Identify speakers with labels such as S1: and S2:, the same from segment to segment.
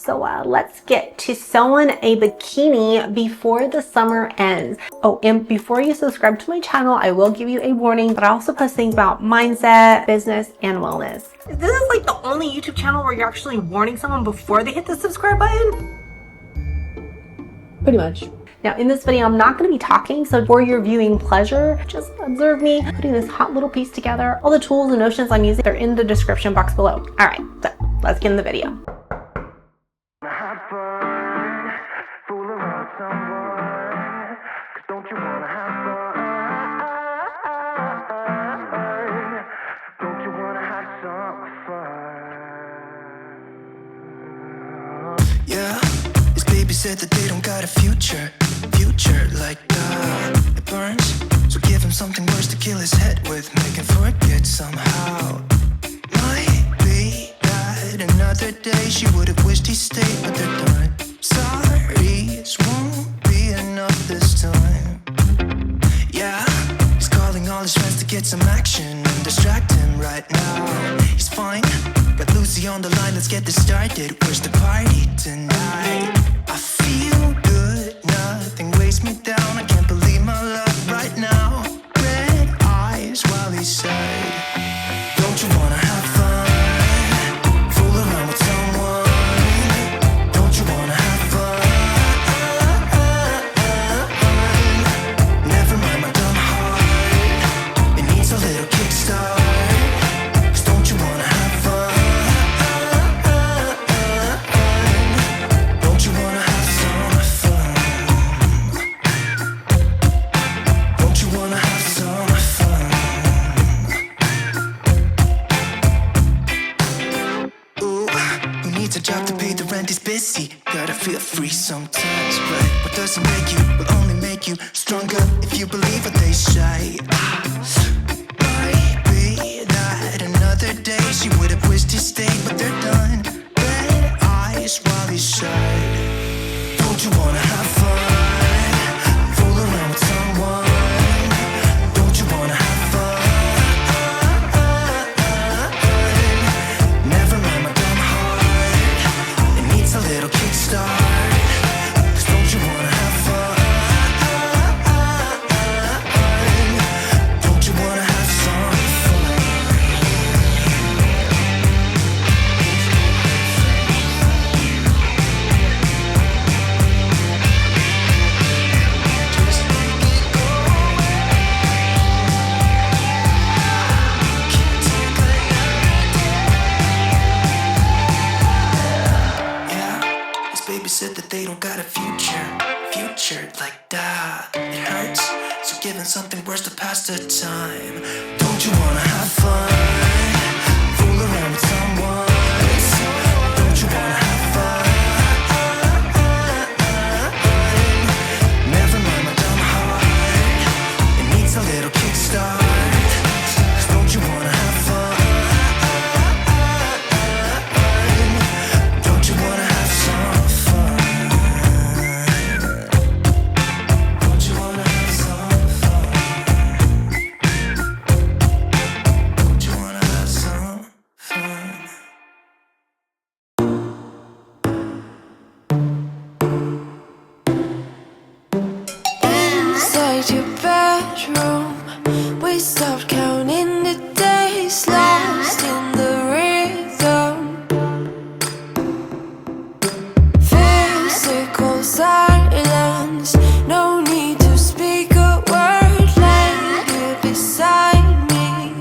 S1: So let's get to sewing a bikini before the summer ends. Oh, and before you subscribe to my channel, I will give you a warning, but I also post things about mindset, business, and wellness. This is like the only YouTube channel where you're actually warning someone before they hit the subscribe button. Pretty much. Now in this video, I'm not going to be talking, so for your viewing pleasure, just observe me putting this hot little piece together. All the tools and notions I'm using, they're in the description box below. All right, so let's get in the video.
S2: Yeah, his baby said that they don't got a future like that. It burns, so give him something worse to kill his head with, make him forget somehow. Might be that another day she would have wished he stayed, but they're done. Sorry, this won't be enough this time. Yeah, he's calling all his friends to get some action and distract him right now. He's fine, got Lucy on the line, let's get this started. Where's the party tonight? I feel good, nothing weighs me down. I can't believe my luck right now. Red eyes while he said, don't you wanna have fun? Fool around with someone. Don't you wanna have fun? Never mind my dumb heart, it needs a little kickstart. Gotta feel free sometimes, right? What doesn't make you will only make you stronger if you believe what they say. Might be that another day she would have wished he stayed, but they're done. Red eyes while he said, don't you wanna have fun? Fool around with someone. Don't you wanna have fun? Never mind my dumb heart, it needs a little kickstart. Said that they don't got a future like that. It hurts, so giving something worse to pass the time. Don't you wanna have fun? Fool around with someone. Don't you wanna have fun? Never mind my dumb heart, it needs a little kickstart. Don't you wanna have fun? Don't you wanna have some fun? We stopped counting the days, lost in the rhythm. Physical silence, no need to speak a word. Lay here beside me.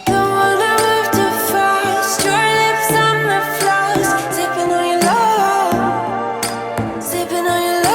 S2: Don't wanna move too fast. Your lips on my flask, sipping on your love, sipping on your love.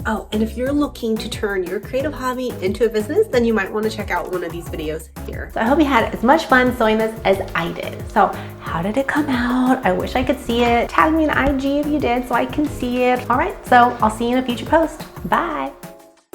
S1: Oh, and if you're looking to turn your creative hobby into a business, then you might want to check out one of these videos here. So I hope you had as much fun sewing this as I did. So how did it come out? I wish I could see it. Tag me on IG if you did so I can see it. All right, so I'll see you in a future post. Bye.